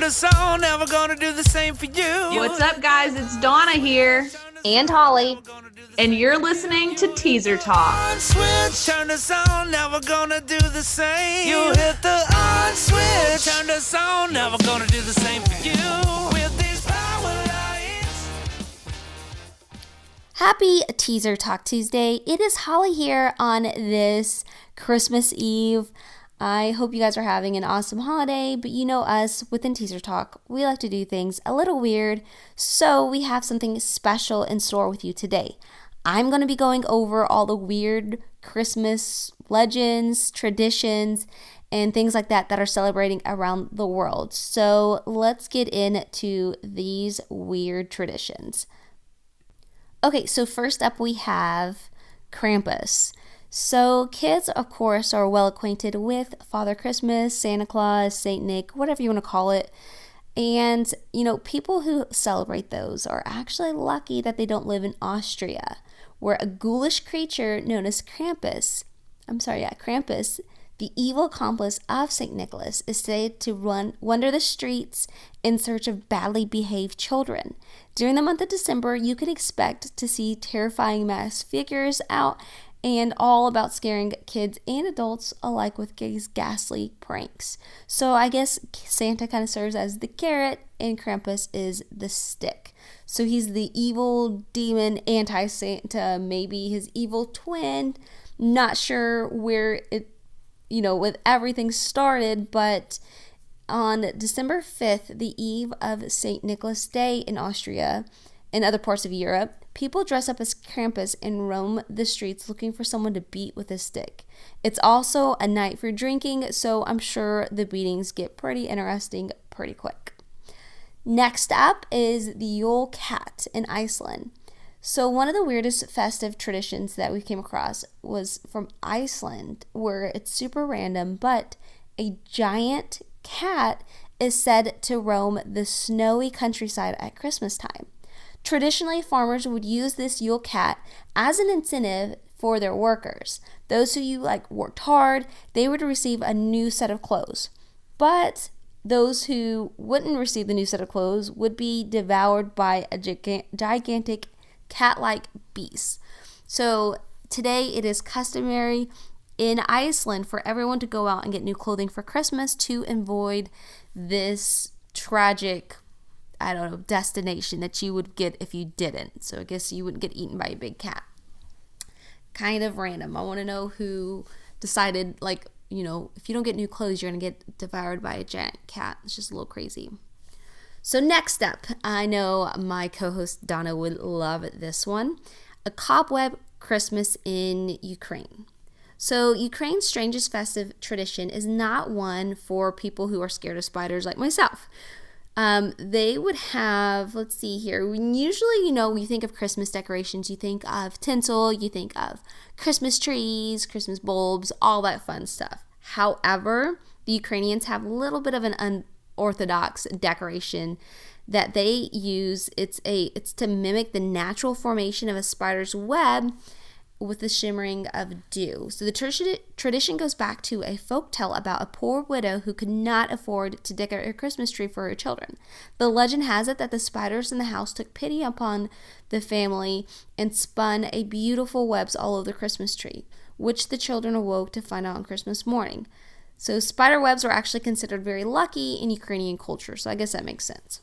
the song, never gonna do the same for you. What's up, guys? It's Donna here. And Holly. And you're listening to Teaser Talk. On switch, turn the song, never gonna do the same. You hit the on switch, turn the song, never gonna do the same for you. With these power lights. Happy Teaser Talk Tuesday. It is Holly here on this Christmas Eve. I hope you guys are having an awesome holiday, but you know us, within Teaser Talk, we like to do things a little weird, so we have something special in store with you today. I'm going to be going over all the weird Christmas legends, traditions, and things like that are celebrating around the world. So let's get into these weird traditions. Okay, so first up we have Krampus. So kids, of course, are well acquainted with Father Christmas, Santa Claus, Saint Nick, whatever you want to call it. And, people who celebrate those are actually lucky that they don't live in Austria, where a ghoulish creature known as Krampus, the evil accomplice of St. Nicholas, is said to wander the streets in search of badly behaved children. During the month of December, you can expect to see terrifying masked figures out and all about scaring kids and adults alike with these ghastly pranks. So I guess Santa kind of serves as the carrot and Krampus is the stick. So he's the evil demon anti-Santa, maybe his evil twin. Not sure where it, with everything started, but on December 5th, the eve of St. Nicholas Day in Austria and other parts of Europe, people dress up as Krampus and roam the streets looking for someone to beat with a stick. It's also a night for drinking, so I'm sure the beatings get pretty interesting pretty quick. Next up is the Yule Cat in Iceland. So one of the weirdest festive traditions that we came across was from Iceland, where it's super random, but a giant cat is said to roam the snowy countryside at Christmas time. Traditionally, farmers would use this Yule Cat as an incentive for their workers. Those who worked hard, they would receive a new set of clothes. But those who wouldn't receive the new set of clothes would be devoured by a gigantic cat-like beast. So today it is customary in Iceland for everyone to go out and get new clothing for Christmas to avoid this tragic destination that you would get if you didn't. So I guess you wouldn't get eaten by a big cat. Kind of random. I want to know who decided, if you don't get new clothes, you're going to get devoured by a giant cat. It's just a little crazy. So next up, I know my co-host Donna would love this one. A cobweb Christmas in Ukraine. So Ukraine's strangest festive tradition is not one for people who are scared of spiders like myself. They would have, let's see here, usually, when you think of Christmas decorations, you think of tinsel, you think of Christmas trees, Christmas bulbs, all that fun stuff. However, the Ukrainians have a little bit of an unorthodox decoration that they use. It's to mimic the natural formation of a spider's web with the shimmering of dew. So the tradition goes back to a folk tale about a poor widow who could not afford to decorate her Christmas tree for her children. The legend has it that the spiders in the house took pity upon the family and spun a beautiful webs all over the Christmas tree, which the children awoke to find out on Christmas morning. So spider webs are actually considered very lucky in Ukrainian culture, so I guess that makes sense.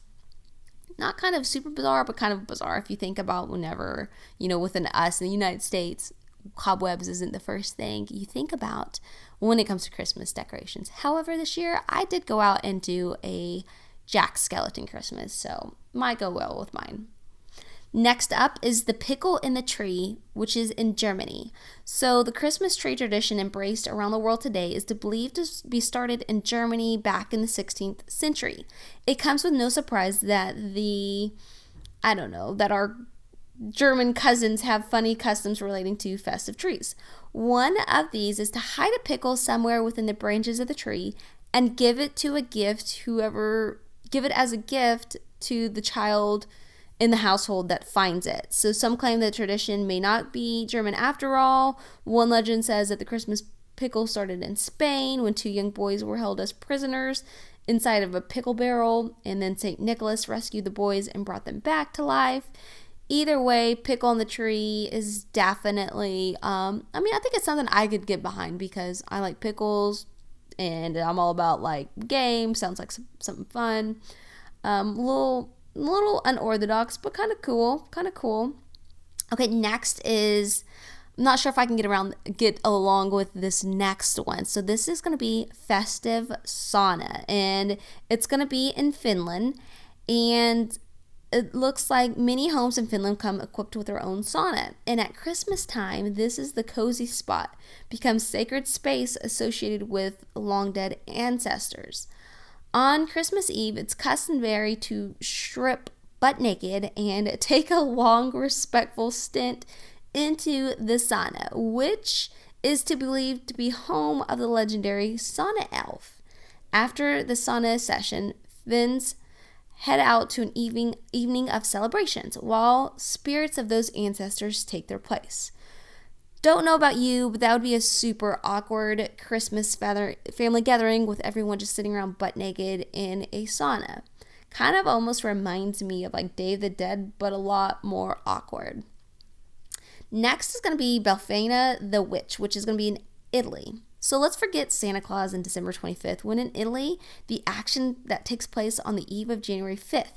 Not kind of super bizarre, but kind of bizarre if you think about whenever, within us in the United States, cobwebs isn't the first thing you think about when it comes to Christmas decorations. However, this year I did go out and do a Jack Skellington Christmas, so might go well with mine. Next up is the pickle in the tree, which is in Germany. So the Christmas tree tradition embraced around the world today is believed to be started in Germany back in the 16th century. It comes with no surprise that that our German cousins have funny customs relating to festive trees. One of these is to hide a pickle somewhere within the branches of the tree and give it as a gift to the child in the household that finds it. So some claim that tradition may not be German after all. One legend says that the Christmas pickle started in Spain when 2 young boys were held as prisoners inside of a pickle barrel, and then St. Nicholas rescued the boys and brought them back to life. Either way, pickle on the tree is definitely, I think it's something I could get behind because I like pickles and I'm all about like games. Sounds like something fun. Little unorthodox, but kind of cool. Okay, next is, I'm not sure if I can get along with this next one. So this is going to be festive sauna, and it's going to be in Finland, and it looks like many homes in Finland come equipped with their own sauna. And at Christmas time, this is the cozy spot, becomes sacred space associated with long dead ancestors. On Christmas Eve, it's customary to strip butt naked and take a long, respectful stint into the sauna, which is to believed to be home of the legendary sauna elf. After the sauna session, Finns head out to an evening of celebrations while spirits of those ancestors take their place. Don't know about you, but that would be a super awkward Christmas family gathering with everyone just sitting around butt naked in a sauna. Kind of almost reminds me of like Day of the Dead, but a lot more awkward. Next is going to be Befana the Witch, which is going to be in Italy. So let's forget Santa Claus and December 25th, when in Italy, the action that takes place on the eve of January 5th.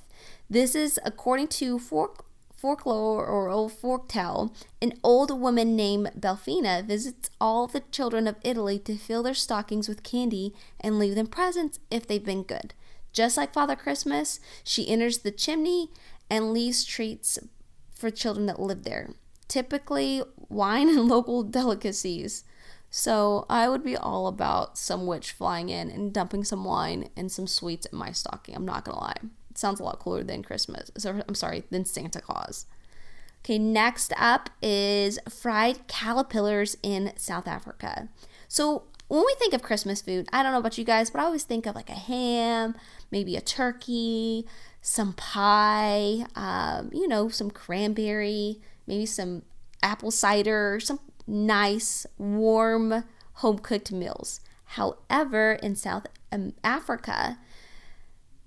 This is according to folklore or old folktale. An old woman named Befana visits all the children of Italy to fill their stockings with candy and leave them presents if they've been good. Just like Father Christmas, she enters the chimney and leaves treats for children that live there. Typically, wine and local delicacies. So I would be all about some witch flying in and dumping some wine and some sweets in my stocking. I'm not gonna lie. It sounds a lot cooler than than Santa Claus. Okay, next up is fried caterpillars in South Africa. So when we think of Christmas food, I don't know about you guys, but I always think of like a ham, maybe a turkey, some pie, some cranberry, maybe some apple cider, some nice, warm, home-cooked meals. However, in South Africa,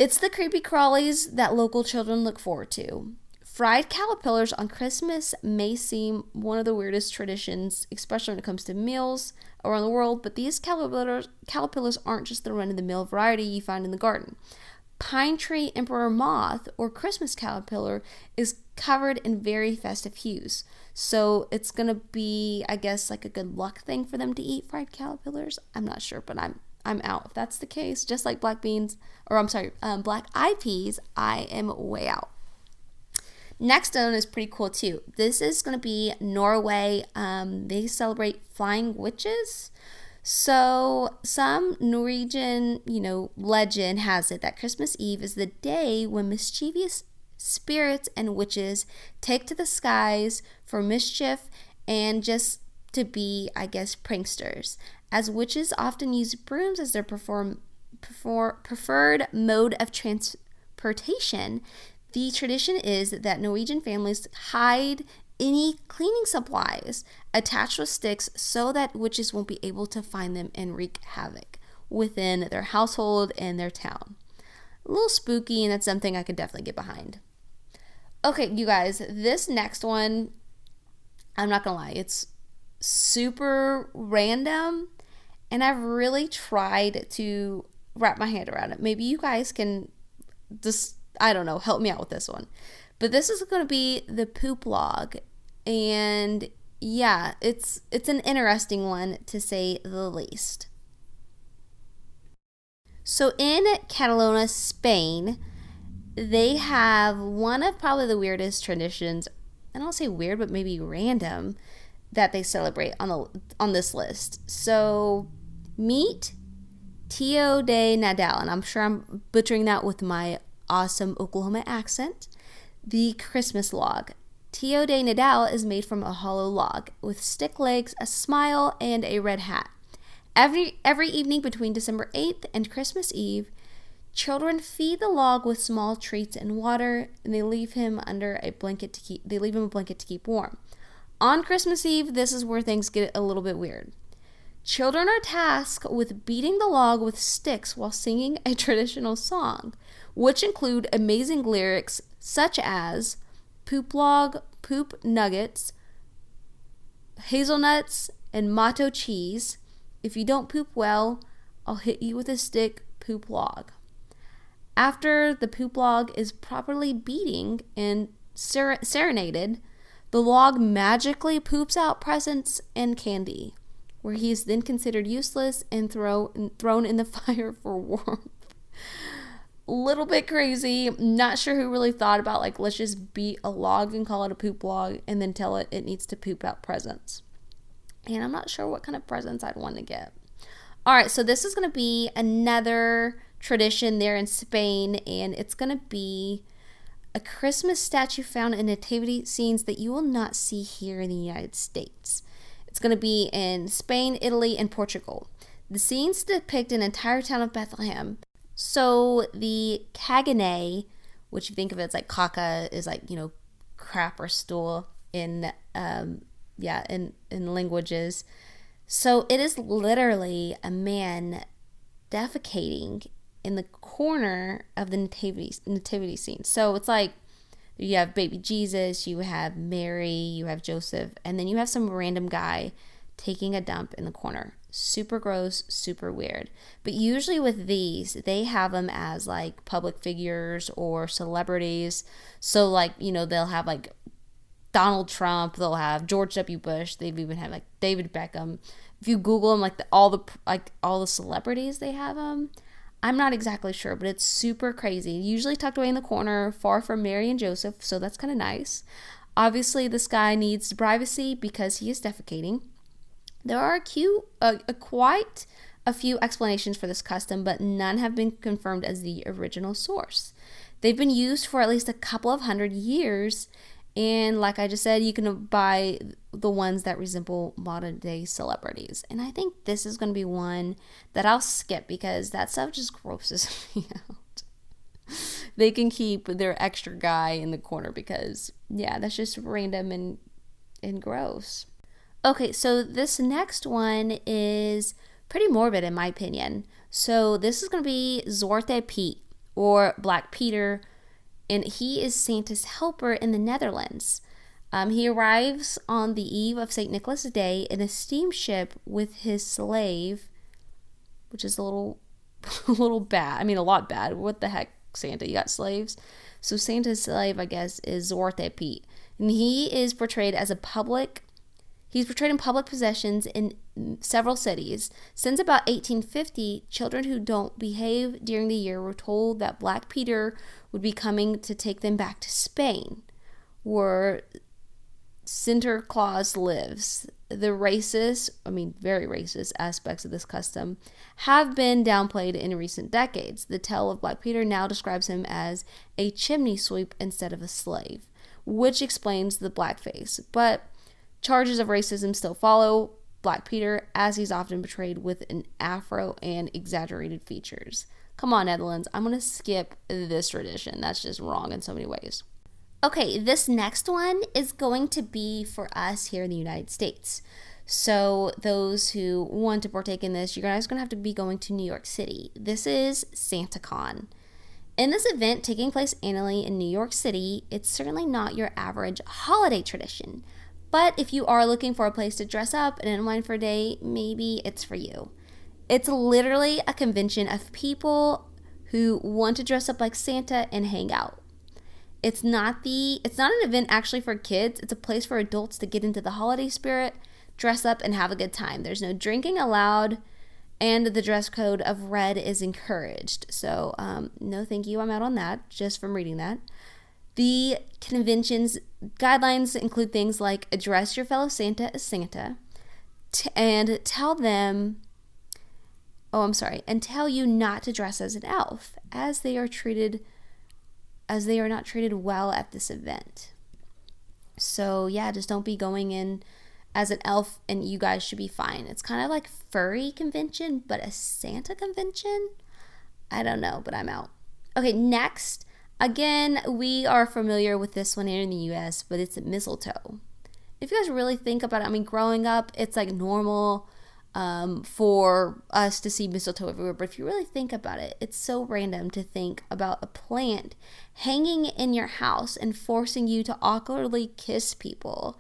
it's the creepy crawlies that local children look forward to. Fried caterpillars on Christmas may seem one of the weirdest traditions, especially when it comes to meals around the world, but these caterpillars aren't just the run-of-the-mill variety you find in the garden. Pine tree emperor moth or Christmas caterpillar is covered in very festive hues. So it's going to be, I guess, like a good luck thing for them to eat fried caterpillars. I'm not sure, but I'm out if that's the case. Just like black eyed peas, I am way out. Next one is pretty cool too. This is going to be Norway. They celebrate flying witches. So some Norwegian, legend has it that Christmas Eve is the day when mischievous spirits and witches take to the skies for mischief and just to be, I guess, pranksters. As witches often use brooms as their preferred mode of transportation, the tradition is that Norwegian families hide any cleaning supplies attached with sticks so that witches won't be able to find them and wreak havoc within their household and their town. A little spooky, and that's something I could definitely get behind. Okay, you guys, this next one, I'm not gonna lie, it's super random, and I've really tried to wrap my head around it. Maybe you guys can just, help me out with this one. But this is going to be the poop log. And yeah, it's an interesting one to say the least. So in Catalonia, Spain, they have one of probably the weirdest traditions, I don't say weird, but maybe random, that they celebrate on this list. So meet Tio de Nadal, and I'm sure I'm butchering that with my awesome Oklahoma accent. The Christmas log. Tio de Nadal is made from a hollow log with stick legs, a smile, and a red hat. Every evening between December 8th and Christmas Eve, children feed the log with small treats and water, and they leave him a blanket to keep warm. On Christmas Eve, this is where things get a little bit weird. Children are tasked with beating the log with sticks while singing a traditional song, which include amazing lyrics such as poop log, poop nuggets, hazelnuts, and motto cheese. If you don't poop well, I'll hit you with a stick, poop log. After the poop log is properly beating and serenaded, the log magically poops out presents and candy, where he is then considered useless and thrown in the fire for warmth. Little bit crazy. Not sure who really thought about, like, let's just beat a log and call it a poop log and then tell it needs to poop out presents. And I'm not sure what kind of presents I'd want to get. All right, so this is going to be another tradition there in Spain, and it's going to be a Christmas statue found in nativity scenes that you will not see here in the United States. It's going to be in Spain, Italy, and Portugal. The scenes depict an entire town of Bethlehem. So the cagane, which you think of it as like caca, is like, crap or stool in languages. So it is literally a man defecating in the corner of the nativity scene. So it's like you have baby Jesus, you have Mary, you have Joseph, and then you have some random guy taking a dump in the corner. Super gross, super weird. But usually with these, they have them as like public figures or celebrities. So like, they'll have like Donald Trump, they'll have George W. Bush, they've even had like David Beckham. If you Google them, like all the celebrities, they have them. I'm not exactly sure, but it's super crazy. Usually tucked away in the corner, far from Mary and Joseph, so that's kind of nice. Obviously, this guy needs privacy because he is defecating. There are quite a few explanations for this custom, but none have been confirmed as the original source. They've been used for at least a couple of 100 years, and like I just said, you can buy the ones that resemble modern day celebrities. And I think this is going to be one that I'll skip because that stuff just grosses me out. They can keep their extra guy in the corner because, that's just random and gross. Okay, so this next one is pretty morbid in my opinion. So this is going to be Zwarte Piet, or Black Peter, and he is Santa's helper in the Netherlands. He arrives on the eve of St. Nicholas Day in a steamship with his slave, which is a little bad. I mean, a lot bad. What the heck, Santa? You got slaves? So Santa's slave, I guess, is Zwarte Piet. And he is portrayed as He's portrayed in public possessions in several cities. Since about 1850, children who don't behave during the year were told that Black Peter would be coming to take them back to Spain, where Sinterklaas lives. The very racist aspects of this custom have been downplayed in recent decades. The tale of Black Peter now describes him as a chimney sweep instead of a slave, which explains the blackface. But charges of racism still follow Black Peter, as he's often portrayed with an afro and exaggerated features. Come on, Netherlands. I'm going to skip this tradition. That's just wrong in so many ways. Okay, this next one is going to be for us here in the United States. So those who want to partake in this, you guys are going to have to be going to New York City. This is SantaCon. In this event taking place annually in New York City, it's certainly not your average holiday tradition. But if you are looking for a place to dress up and unwind for a day, maybe it's for you. It's literally a convention of people who want to dress up like Santa and hang out. It's not an event actually for kids. It's a place for adults to get into the holiday spirit, dress up, and have a good time. There's no drinking allowed, and the dress code of red is encouraged. So, no thank you. I'm out on that, just from reading that. The convention's guidelines include things like address your fellow Santa as Santa, and tell you not to dress as an elf, as they are not treated well at this event. So just don't be going in as an elf, and you guys should be fine. It's kind of like furry convention, but a Santa convention? I don't know, but I'm out. Okay, next. Again, we are familiar with this one here in the US, but it's mistletoe. If you guys really think about it, growing up, it's like normal. for us to see mistletoe everywhere. But if you really think about it, it's so random to think about a plant hanging in your house and forcing you to awkwardly kiss people.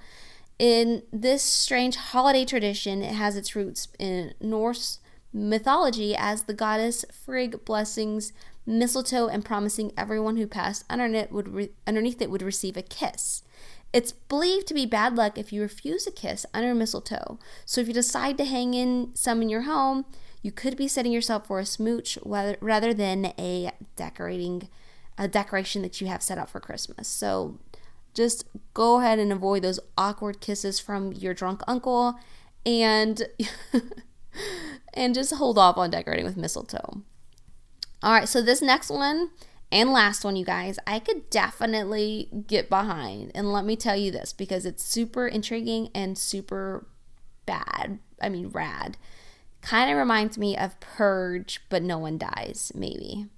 In this strange holiday tradition, it has its roots in Norse mythology as the goddess Frigg blessings mistletoe and promising everyone who passed underneath it would receive a kiss. It's believed to be bad luck if you refuse a kiss under mistletoe. So if you decide to hang in some in your home, you could be setting yourself for a smooch rather than a decoration that you have set up for Christmas. So just go ahead and avoid those awkward kisses from your drunk uncle and and just hold off on decorating with mistletoe. All right, so this next one and last one, you guys, I could definitely get behind. And let me tell you this, because it's super intriguing and super rad. Kind of reminds me of Purge, but no one dies, maybe.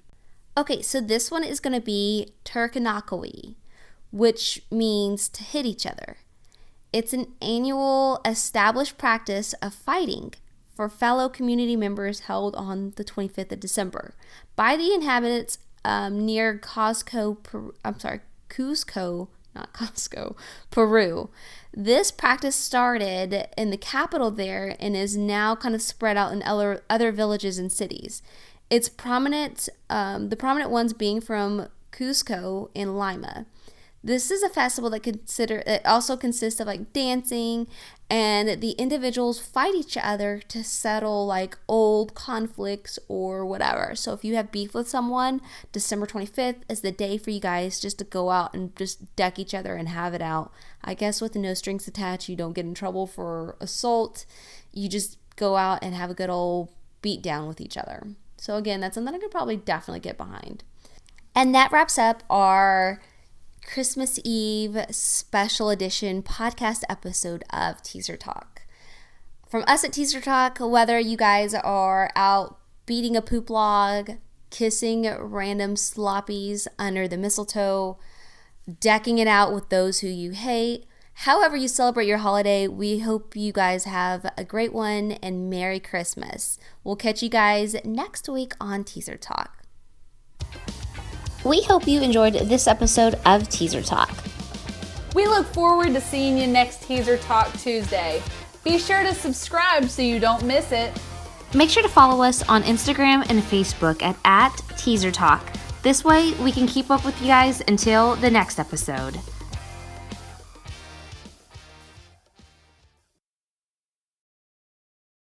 Okay, so this one is going to be Turkanakawi, which means to hit each other. It's an annual established practice of fighting for fellow community members held on the 25th of December by the inhabitants near Cusco, Peru. This practice started in the capital there and is now kind of spread out in other villages and cities. It's prominent, the prominent ones being from Cusco and Lima. This is a festival that also consists of like dancing, and the individuals fight each other to settle like old conflicts or whatever. So if you have beef with someone, December 25th is the day for you guys just to go out and just deck each other and have it out. I guess with no strings attached, you don't get in trouble for assault. You just go out and have a good old beat down with each other. So again, that's something I could probably definitely get behind. And that wraps up our Christmas Eve special edition podcast episode of Teaser Talk. From us at Teaser Talk, whether you guys are out beating a poop log, kissing random sloppies under the mistletoe, decking it out with those who you hate, however you celebrate your holiday, we hope you guys have a great one and Merry Christmas. We'll catch you guys next week on Teaser Talk. We hope you enjoyed this episode of Teaser Talk. We look forward to seeing you next Teaser Talk Tuesday. Be sure to subscribe so you don't miss it. Make sure to follow us on Instagram and Facebook at Teaser Talk. This way we can keep up with you guys until the next episode.